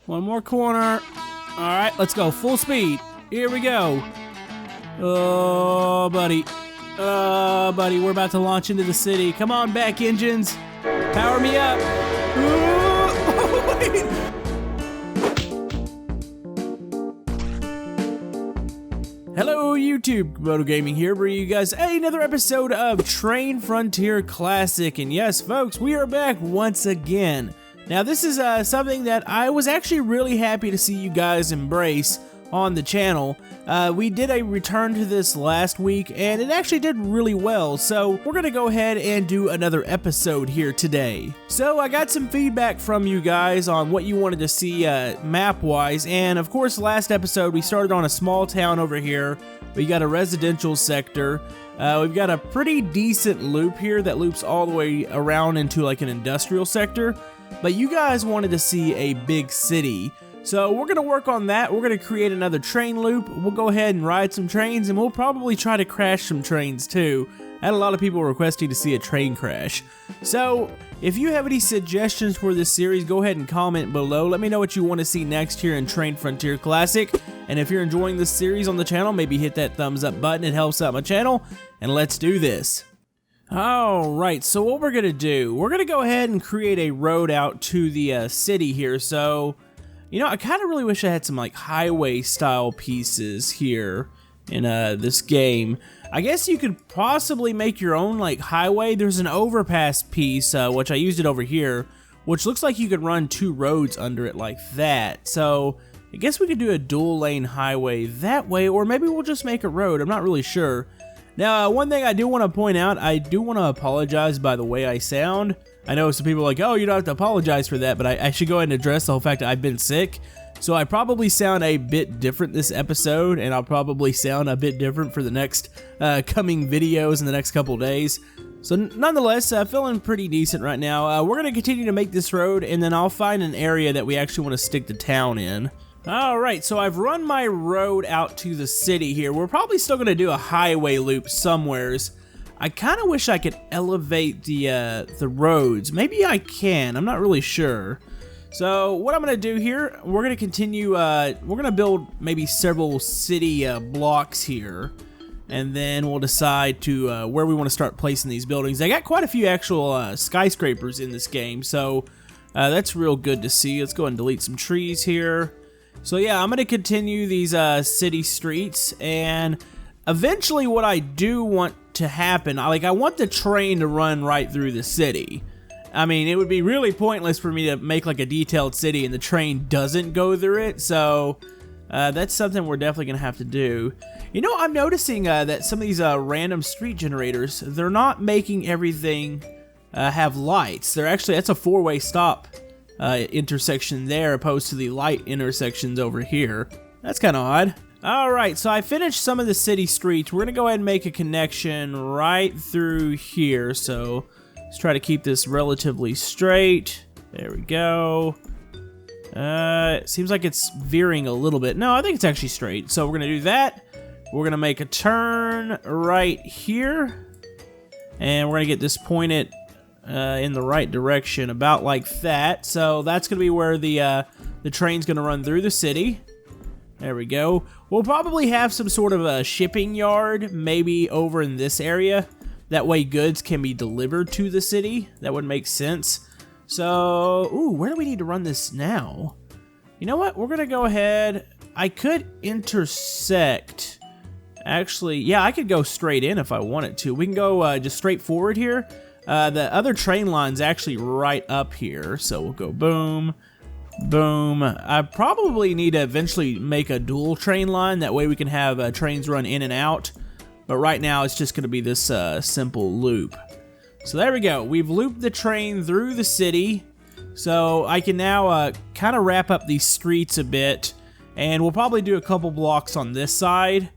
One more corner. All right, let's go. Full speed. Here we go. Oh, buddy. Oh, buddy, we're about to launch into the city. Come on, back engines. Power me up. Hello, YouTube. Camodo Gaming here, bringing you guys another episode of Train Frontier Classic. And yes, folks, we are back once again. Now, this is something that I was actually really happy to see you guys embrace on the channel. We did a return to this last week, and it actually did really well, so we're gonna go ahead and do another episode here today. So I got some feedback from you guys on what you wanted to see map-wise, and of course last episode we started on a small town over here. We got a residential sector. We've got a pretty decent loop here that loops all the way around into like an industrial sector, but you guys wanted to see a big city. So we're going to work on that. We're going to create another train loop. We'll go ahead and ride some trains, and we'll probably try to crash some trains too. I had a lot of people requesting to see a train crash. So if you have any suggestions for this series, go ahead and comment below. Let me know what you want to see next here in Train Frontier Classic. And if you're enjoying this series on the channel, maybe hit that thumbs up button. It helps out my channel. And let's do this. Alright, so what we're going to do, we're going to go ahead and create a road out to the city here. So, you know, I kind of really wish I had some like highway style pieces here in this game. I guess you could possibly make your own like highway. There's an overpass piece, which I used it over here, which looks like you could run two roads under it like that. So I guess we could do a dual lane highway that way, or maybe we'll just make a road. I'm not really sure. Now, one thing I do want to point out, I do want to apologize by the way I sound. I know some people are like, oh, you don't have to apologize for that, but I should go ahead and address the whole fact that I've been sick. So I probably sound a bit different this episode, and I'll probably sound a bit different for the next coming videos in the next couple days. So nonetheless, feeling pretty decent right now. We're going to continue to make this road, and then I'll find an area that we actually want to stick the town in. Alright, so I've run my road out to the city here. We're probably still going to do a highway loop somewheres. I kind of wish I could elevate the roads. Maybe I can. I'm not really sure. So what I'm going to do here, we're going to continue, we're going to build maybe several city blocks here. And then we'll decide to where we want to start placing these buildings. I got quite a few actual skyscrapers in this game, so that's real good to see. Let's go ahead and delete some trees here. So yeah, I'm going to continue these city streets, and eventually what I do want to happen, I want the train to run right through the city. I mean, it would be really pointless for me to make like a detailed city and the train doesn't go through it, so that's something we're definitely going to have to do. You know, I'm noticing that some of these random street generators, they're not making everything have lights. They're actually, that's a four-way stop intersection there opposed to the light intersections over here. That's kind of odd. Alright, so I finished some of the city streets. We're going to go ahead and make a connection right through here. So let's try to keep this relatively straight. There we go. It seems like it's veering a little bit. No, I think it's actually straight. So we're going to do that. We're going to make a turn right here. And we're going to get this pointed in the right direction, about like that. So that's going to be where the train's going to run through the city. There we go. We'll probably have some sort of a shipping yard, maybe over in this area. That way goods can be delivered to the city. That would make sense. So, ooh, where do we need to run this now? You know what? We're going to go ahead. I could intersect. Actually, yeah, I could go straight in if I wanted to. We can go just straight forward here. The other train line's actually right up here, so we'll go boom, boom. I probably need to eventually make a dual train line, that way we can have trains run in and out, but right now it's just going to be this simple loop. So there we go, we've looped the train through the city, so I can now kind of wrap up these streets a bit, and we'll probably do a couple blocks on this side.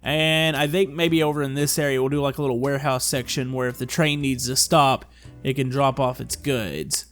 And I think maybe over in this area we'll do like a little warehouse section where if the train needs to stop, it can drop off its goods.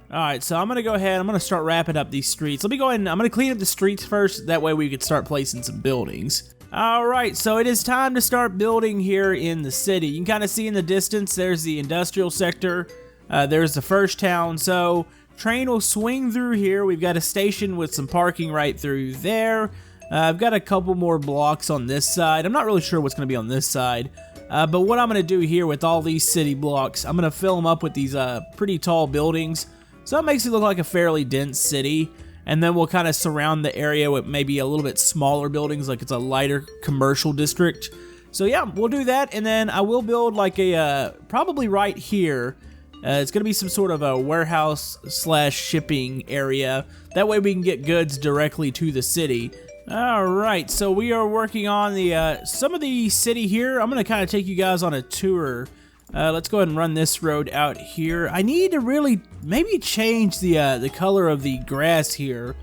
Alright, so I'm going to go ahead, I'm going to start wrapping up these streets. Let me go ahead and I'm going to clean up the streets first, that way we can start placing some buildings. Alright, so it is time to start building here in the city. You can kind of see in the distance, there's the industrial sector, there's the first town. So train will swing through here. We've got a station with some parking right through there. I've got a couple more blocks on this side. I'm not really sure what's going to be on this side. But what I'm going to do here with all these city blocks, I'm going to fill them up with these pretty tall buildings. So it makes it look like a fairly dense city. And then we'll kind of surround the area with maybe a little bit smaller buildings, like it's a lighter commercial district. So yeah, we'll do that. And then I will build like a, probably right here, it's going to be some sort of a warehouse / shipping area. That way we can get goods directly to the city. Alright, so we are working on the some of the city here. I'm going to kind of take you guys on a tour. Let's go ahead and run this road out here. I need to really maybe change the color of the grass here.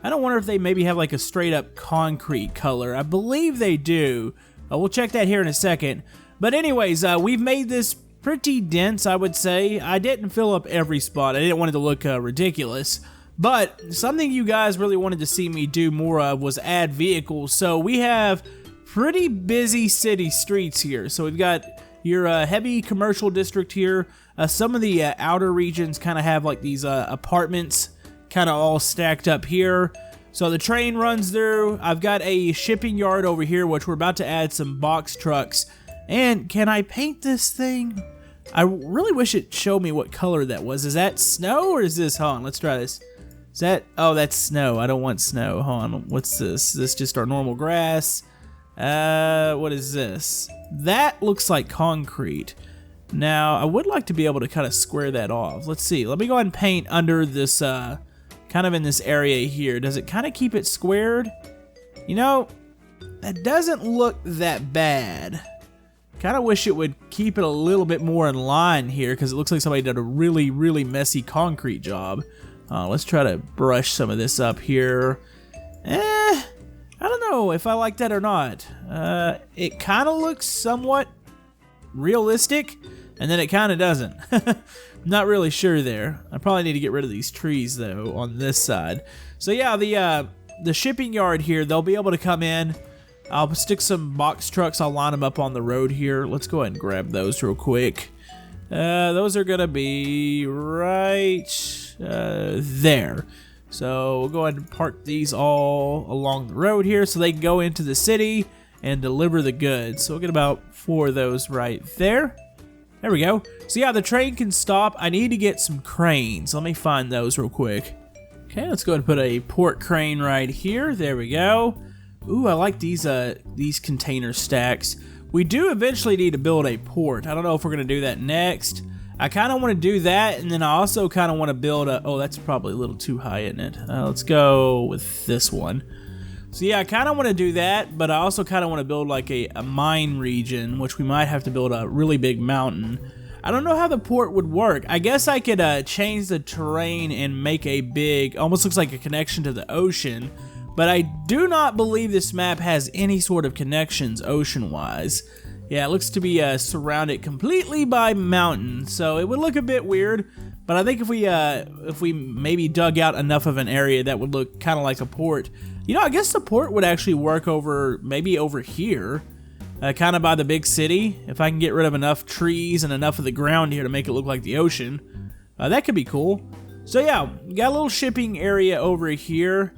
I don't wonder if they maybe have like a straight up concrete color. I believe they do. We'll check that here in a second. But anyways, we've made this pretty dense, I would say. I didn't fill up every spot. I didn't want it to look ridiculous. But something you guys really wanted to see me do more of was add vehicles. So we have pretty busy city streets here. So we've got your heavy commercial district here. Some of the outer regions kind of have like these apartments kind of all stacked up here. So the train runs through. I've got a shipping yard over here, which we're about to add some box trucks. And can I paint this thing? I really wish it showed me what color that was. Is that snow or is this, hold on, let's try this. Is that, oh, that's snow. I don't want snow. Hold on, what's this? Is this just our normal grass? What is this? That looks like concrete. Now, I would like to be able to kind of square that off. Let's see. Let me go ahead and paint under this, kind of in this area here. Does it kind of keep it squared? You know, that doesn't look that bad. Kind of wish it would keep it a little bit more in line here because it looks like somebody did a really, really messy concrete job. Let's try to brush some of this up here. I don't know if I like that or not. It kind of looks somewhat realistic, and then it kind of doesn't. Not really sure there. I probably need to get rid of these trees, though, on this side. So yeah, the shipping yard here, they'll be able to come in. I'll stick some box trucks. I'll line them up on the road here. Let's go ahead and grab those real quick. Those are going to be right there. So we'll go ahead and park these all along the road here so they can go into the city and deliver the goods. So we'll get about 4 of those right there. There we go. So yeah, the train can stop. I need to get some cranes. Let me find those real quick. Okay, let's go ahead and put a port crane right here. There we go. Ooh, I like these container stacks. We do eventually need to build a port. I don't know if we're going to do that next. I kind of want to do that, and then I also kind of want to build a... Oh, that's probably a little too high, isn't it? Let's go with this one. So yeah, I kind of want to do that, but I also kind of want to build like a mine region, which we might have to build a really big mountain. I don't know how the port would work. I guess I could change the terrain and make a big... Almost looks like a connection to the ocean. But I do not believe this map has any sort of connections ocean-wise. Yeah, it looks to be surrounded completely by mountains, so it would look a bit weird. But I think if we maybe dug out enough of an area, that would look kind of like a port. You know, I guess the port would actually work maybe over here, kind of by the big city. If I can get rid of enough trees and enough of the ground here to make it look like the ocean, that could be cool. So yeah, we got a little shipping area over here.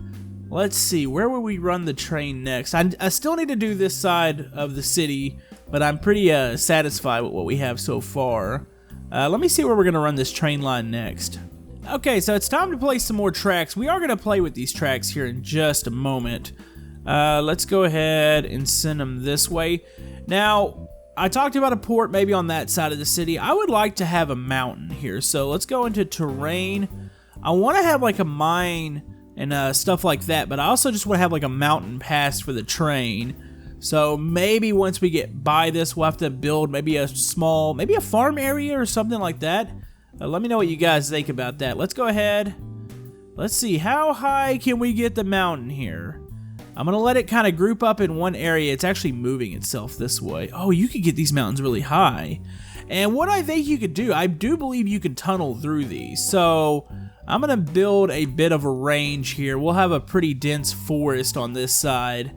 Let's see, where will we run the train next? I still need to do this side of the city, but I'm pretty satisfied with what we have so far. Let me see where we're going to run this train line next. Okay, so it's time to place some more tracks. We are going to play with these tracks here in just a moment. Let's go ahead and send them this way. Now, I talked about a port maybe on that side of the city. I would like to have a mountain here, so let's go into terrain. I want to have like a mine and stuff like that, but I also just want to have like a mountain pass for the train. So maybe once we get by this, we'll have to build maybe a farm area or something like that. Let me know what you guys think about that. Let's go ahead. Let's see, how high can we get the mountain here? I'm gonna let it kind of group up in one area. It's actually moving itself this way. Oh, you could get these mountains really high. And what I think you could do, I do believe you can tunnel through these. So I'm gonna build a bit of a range here. We'll have a pretty dense forest on this side,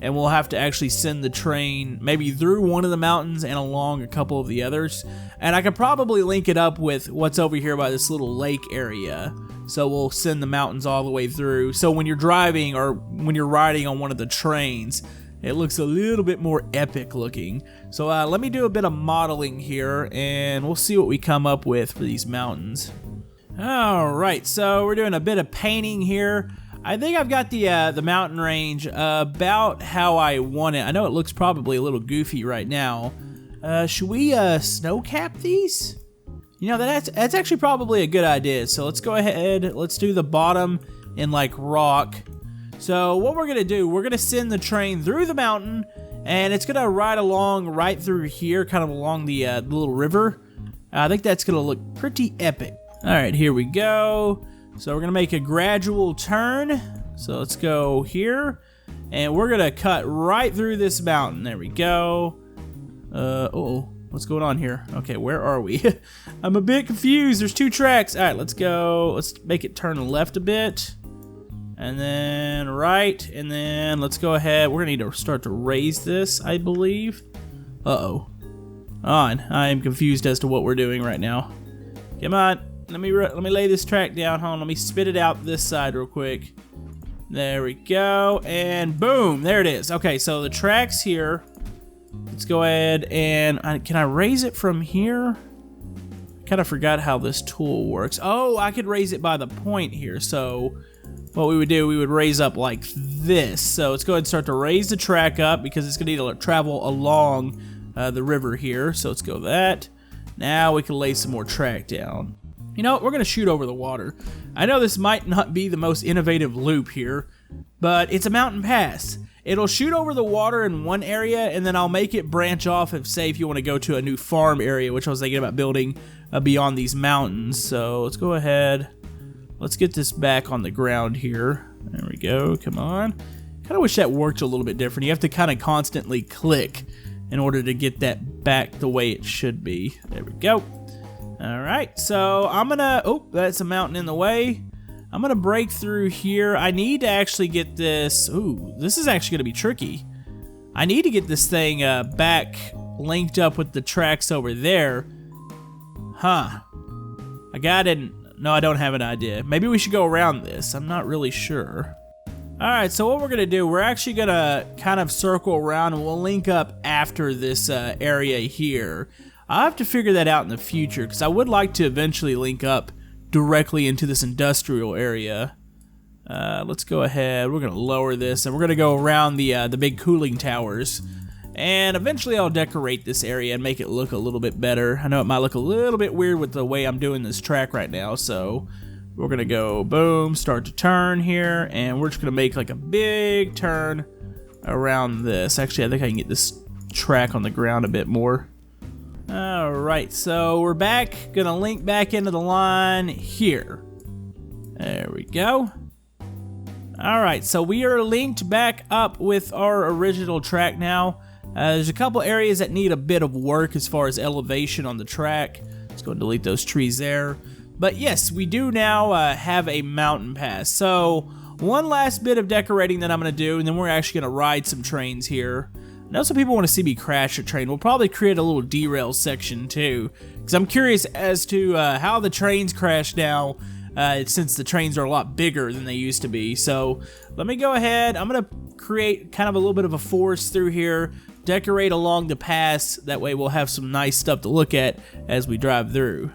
and we'll have to actually send the train maybe through one of the mountains and along a couple of the others. And I could probably link it up with what's over here by this little lake area. So we'll send the mountains all the way through. So when you're driving or when you're riding on one of the trains, it looks a little bit more epic looking. So let me do a bit of modeling here and we'll see what we come up with for these mountains. Alright, so we're doing a bit of painting here. I think I've got the mountain range about how I want it. I know it looks probably a little goofy right now. Should we snow cap these? You know, that's actually probably a good idea. So let's go ahead, let's do the bottom in like rock. So what we're gonna do, we're gonna send the train through the mountain and it's gonna ride along right through here, kind of along the little river. I think that's gonna look pretty epic. All right, here we go. So we're gonna make a gradual turn. So let's go here and we're gonna cut right through this mountain. There we go. Uh-oh. What's going on here? Okay, where are we? I'm a bit confused. There's two tracks. All right, let's go. Let's make it turn left a bit. And then right. And then let's go ahead. We're going to need to start to raise this, I believe. Uh-oh. On. I am confused as to what we're doing right now. Come on. Let me lay this track down. Hold on. Let me spit it out this side real quick. There we go. And boom. There it is. Okay, so the track's here. Let's go ahead and, can I raise it from here? I kind of forgot how this tool works. Oh, I could raise it by the point here. So what we would do, we would raise up like this. So let's go ahead and start to raise the track up because it's going to need to travel along the river here. So let's go that. Now we can lay some more track down. You know what? We're going to shoot over the water. I know this might not be the most innovative loop here, but it's a mountain pass. It'll shoot over the water in one area, and then I'll make it branch off if, say, if you want to go to a new farm area, which I was thinking about building beyond these mountains. So let's go ahead. Let's get this back on the ground here. There we go. Come on. Kind of wish that worked a little bit different. You have to kind of constantly click in order to get that back the way it should be. There we go. All right. So I'm going to... Oh, that's a mountain in the way. I'm going to break through here. I need to actually get this... Ooh, this is actually going to be tricky. I need to get this thing back linked up with the tracks over there. Huh. I got it. No, I don't have an idea. Maybe we should go around this. I'm not really sure. Alright, so what we're going to do, we're actually going to kind of circle around and we'll link up after this area here. I'll have to figure that out in the future because I would like to eventually link up directly into this industrial area. Let's go ahead. We're going to lower this and we're going to go around the big cooling towers. And eventually I'll decorate this area and make it look a little bit better. I know it might look a little bit weird with the way I'm doing this track right now, so we're going to go boom, start to turn here, and we're just going to make like a big turn around this. Actually, I think I can get this track on the ground a bit more. Alright, so we're back. Going to link back into the line here. There we go. Alright, so we are linked back up with our original track now. There's a couple areas that need a bit of work as far as elevation on the track. Let's go and delete those trees there. But yes, we do now have a mountain pass. So one last bit of decorating that I'm going to do, and then we're actually going to ride some trains here. I know some people want to see me crash a train. We'll probably create a little derail section too, because I'm curious as to how the trains crash now, since the trains are a lot bigger than they used to be. So let me go ahead. I'm going to create kind of a little bit of a forest through here, decorate along the pass. That way we'll have some nice stuff to look at as we drive through.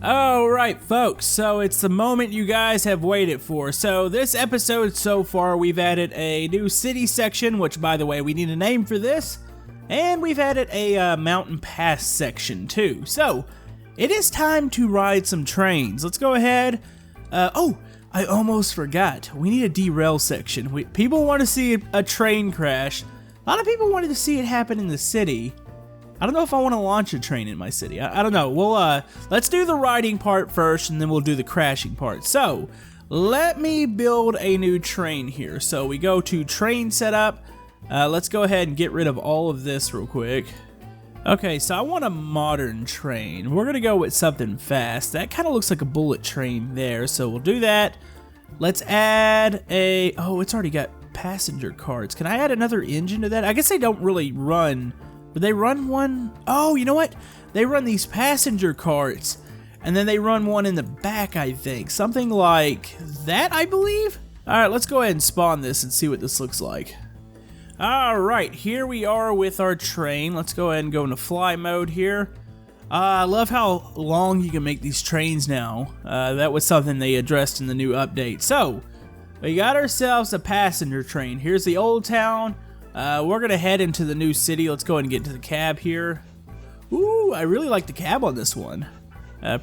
Alright folks, so it's the moment you guys have waited for. So this episode so far, we've added a new city section, which by the way, we need a name for this. And we've added a mountain pass section too. So it is time to ride some trains. Let's go ahead. Oh, I almost forgot. We need a derail section. People want to see a train crash. A lot of people wanted to see it happen in the city. I don't know if I want to launch a train in my city. I don't know. We'll let's do the riding part first, and then we'll do the crashing part. So let me build a new train here. So we go to train setup. Let's go ahead and get rid of all of this real quick. Okay, so I want a modern train. We're gonna go with something fast. That kind of looks like a bullet train there. So we'll do that. Let's add a. Oh, it's already got passenger carts. Can I add another engine to that? I guess they don't really run. Do they run one? Oh, you know what? They run these passenger carts. and then they run one in the back, I think. Something like that, I believe? Alright, let's go ahead and spawn this and see what this looks like. Alright, here we are with our train. Let's go ahead and go into fly mode here. I love how long you can make these trains now. That was something they addressed in the new update. So, we got ourselves a passenger train. Here's the old town. We're going to head into the new city. Let's go ahead and get into the cab here. Ooh, I really like the cab on this one.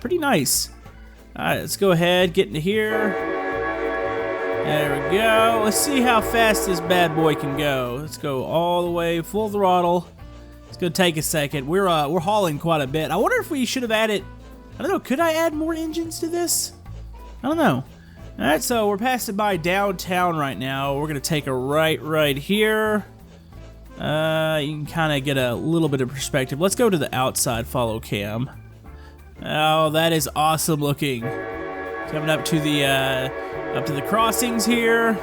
Pretty nice. Alright, let's go ahead, get into here. There we go. Let's see how fast this bad boy can go. Let's go all the way, full throttle. It's gonna take a second. We're hauling quite a bit. I wonder if we should have added, I don't know, could I add more engines to this? I don't know. Alright, so we're passing by downtown right now. We're gonna take a right here. You can kind of get a little bit of perspective. Let's go to the outside follow cam. Oh, that is awesome looking. Coming up to the crossings here.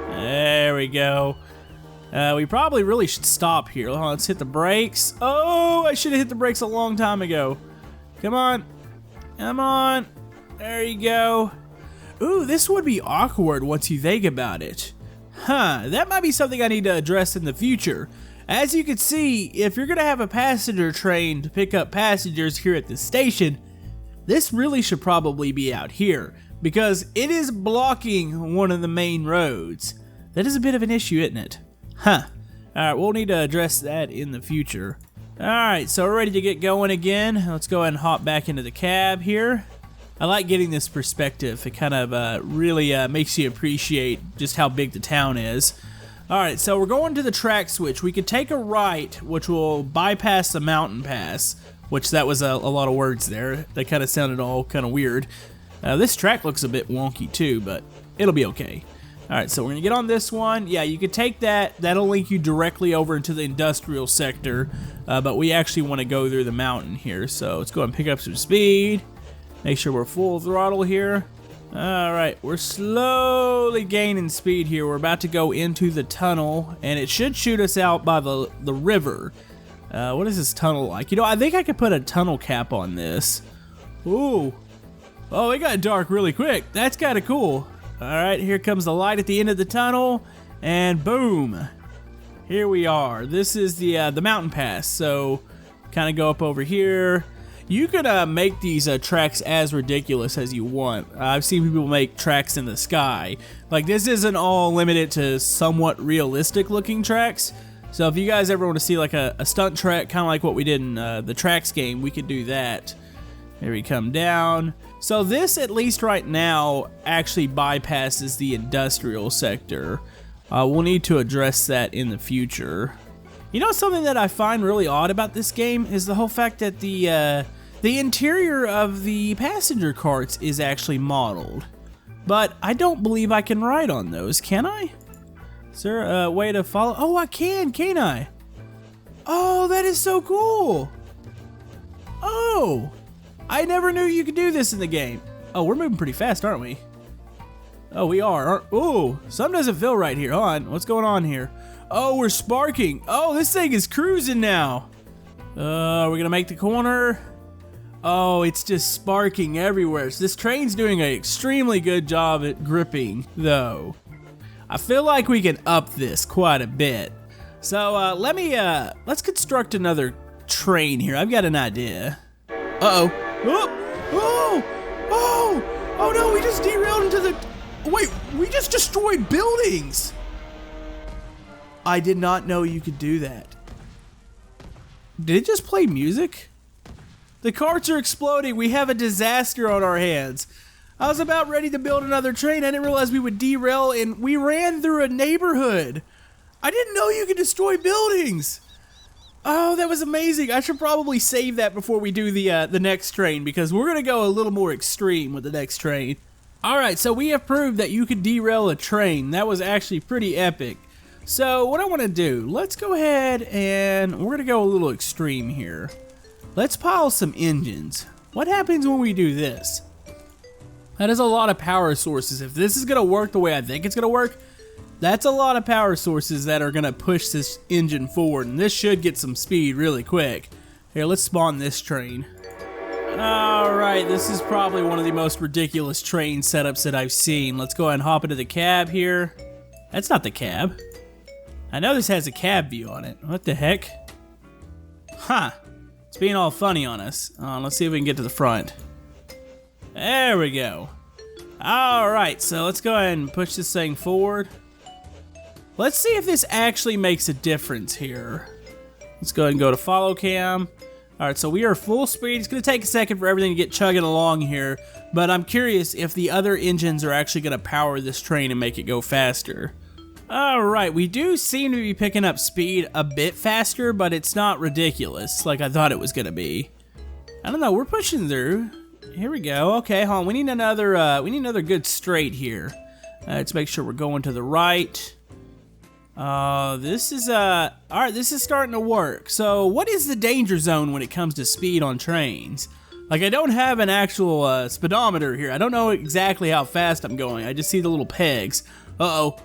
There we go. We probably really should stop here. Hold on, let's hit the brakes. Oh, I should have hit the brakes a long time ago. Come on. Come on. There you go. Ooh, this would be awkward once you think about it. Huh, that might be something I need to address in the future. As you can see, if you're gonna have a passenger train to pick up passengers here at the station, this really should probably be out here, because it is blocking one of the main roads. That is a bit of an issue, isn't it? Huh. Alright, we'll need to address that in the future. Alright, so we're ready to get going again. Let's go ahead and hop back into the cab here. I like getting this perspective. It kind of really makes you appreciate just how big the town is. Alright, so we're going to the track switch. We could take a right, which will bypass the mountain pass, which that was a lot of words there. That kind of sounded all kind of weird. This track looks a bit wonky too, but it'll be okay. Alright, so we're going to get on this one. Yeah, you could take that. That'll link you directly over into the industrial sector, but we actually want to go through the mountain here. So let's go ahead and pick up some speed. Make sure we're full throttle here. Alright, we're slowly gaining speed here. We're about to go into the tunnel, and it should shoot us out by the river. What is this tunnel like? You know, I think I could put a tunnel cap on this. Ooh. Oh, it got dark really quick. That's kind of cool. Alright, here comes the light at the end of the tunnel, and boom. Here we are. This is the mountain pass, so kind of go up over here. You can make these tracks as ridiculous as you want. I've seen people make tracks in the sky. Like, this isn't all limited to somewhat realistic looking tracks. So if you guys ever want to see like a stunt track, kind of like what we did in the Tracks game, we could do that. Here we come down. So this, at least right now, actually bypasses the industrial sector. We'll need to address that in the future. You know, something that I find really odd about this game is the whole fact that the interior of the passenger carts is actually modeled. But I don't believe I can ride on those, can I? Is there a way to follow? Oh, I can, can't I? Oh, that is so cool. Oh, I never knew you could do this in the game. Oh, we're moving pretty fast, aren't we? Oh, we are. Ooh, something doesn't feel right here. Hold on, what's going on here? Oh, we're sparking. Oh, this thing is cruising now. We're gonna make the corner. Oh, it's just sparking everywhere. So this train's doing an extremely good job at gripping, though. I feel like we can up this quite a bit. So let's construct another train here. I've got an idea. Uh-oh. Oh no, we just derailed into the... Wait, we just destroyed buildings! I did not know you could do that. Did it just play music? The carts are exploding. We have a disaster on our hands. I was about ready to build another train. I didn't realize we would derail, and we ran through a neighborhood. I didn't know you could destroy buildings. Oh, that was amazing. I should probably save that before we do the next train, because we're going to go a little more extreme with the next train. Alright, so we have proved that you could derail a train. That was actually pretty epic. So what I want to do, let's go ahead and we're going to go a little extreme here. Let's pile some engines. What happens when we do this? That is a lot of power sources. If this is going to work the way I think it's going to work, that's a lot of power sources that are going to push this engine forward, and this should get some speed really quick. Here, let's spawn this train. Alright, this is probably one of the most ridiculous train setups that I've seen. Let's go ahead and hop into the cab here. That's not the cab. I know this has a cab view on it. What the heck? Huh. It's being all funny on us. Let's see if we can get to the front. There we go. Alright, so let's go ahead and push this thing forward. Let's see if this actually makes a difference here. Let's go ahead and go to follow cam. Alright, so we are full speed. It's going to take a second for everything to get chugging along here, but I'm curious if the other engines are actually going to power this train and make it go faster. Alright, we do seem to be picking up speed a bit faster, but it's not ridiculous like I thought it was going to be. I don't know, we're pushing through. Here we go. Okay, hold on. We need another good straight here. Let's make sure we're going to the right. This is alright, this is starting to work. So what is the danger zone when it comes to speed on trains? Like, I don't have an actual speedometer here. I don't know exactly how fast I'm going. I just see the little pegs. Uh-oh.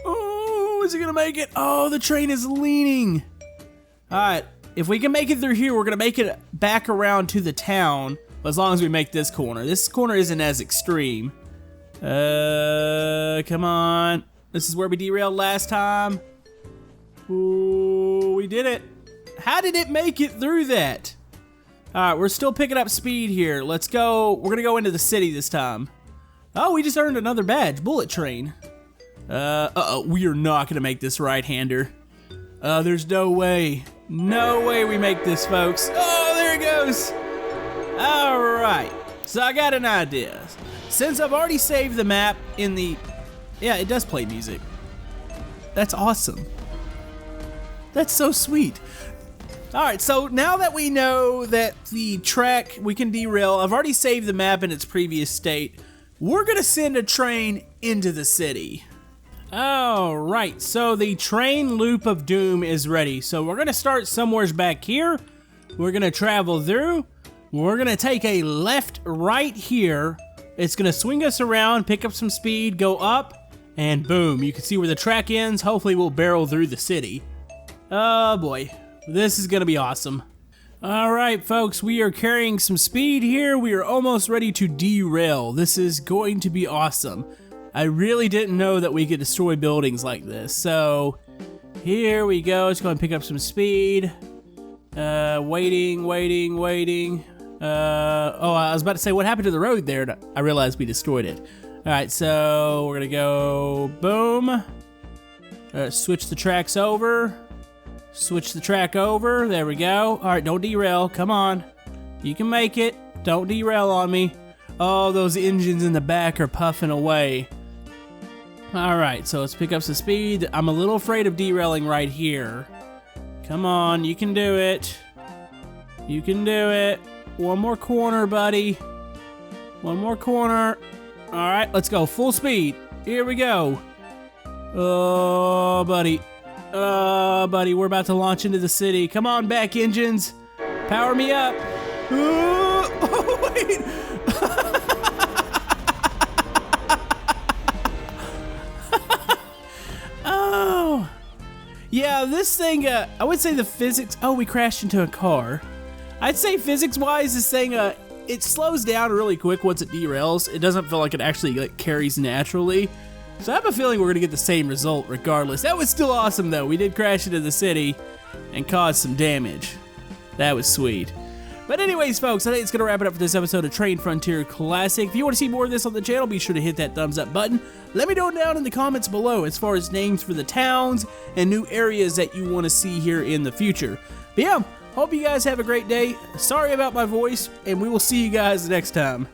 Oh, is it gonna make it? Oh, the train is leaning. Alright, if we can make it through here, we're gonna make it back around to the town, as long as we make this corner. This corner isn't as extreme. Come on. This is where we derailed last time. Ooh, we did it. How did it make it through that? Alright, we're still picking up speed here. Let's go. We're gonna go into the city this time. Oh, we just earned another badge. Bullet train. Uh-oh, we are not gonna make this right-hander. There's no way. No way we make this, folks. Oh, there it goes. Alright, so I got an idea. Since I've already saved the map in the... Yeah, it does play music. That's awesome. That's so sweet. Alright, so now that we know that the track, we can derail, I've already saved the map in its previous state, we're gonna send a train into the city. Alright, so the train loop of doom is ready. So we're gonna start somewhere back here. We're gonna travel through. We're gonna take a left right here. It's gonna swing us around, pick up some speed, go up, and boom, you can see where the track ends. Hopefully we'll barrel through the city. Oh boy, this is gonna be awesome. Alright folks, we are carrying some speed here. We are almost ready to derail. This is going to be awesome. I really didn't know that we could destroy buildings like this. So, here we go. Let's go and pick up some speed. Waiting. Oh, I was about to say, what happened to the road there? I realized we destroyed it. Alright, so we're gonna go boom. Switch the tracks over. Switch the track over. There we go. Alright, don't derail. Come on. You can make it. Don't derail on me. Oh, those engines in the back are puffing away. Alright, so let's pick up some speed. I'm a little afraid of derailing right here. Come on, you can do it. You can do it. One more corner, buddy. One more corner. Alright, let's go. Full speed. Here we go. Oh, buddy. Oh, buddy, we're about to launch into the city. Come on, back engines. Power me up. Oh, wait. Oh. Yeah, this thing, I would say the physics... Oh, we crashed into a car. I'd say physics-wise, this thing, it slows down really quick once it derails. It doesn't feel like it actually carries naturally. So I have a feeling we're going to get the same result regardless. That was still awesome, though. We did crash into the city and cause some damage. That was sweet. But anyways, folks, I think it's going to wrap it up for this episode of Train Frontier Classic. If you want to see more of this on the channel, be sure to hit that thumbs up button. Let me know down in the comments below as far as names for the towns and new areas that you want to see here in the future. But yeah, hope you guys have a great day. Sorry about my voice, and we will see you guys next time.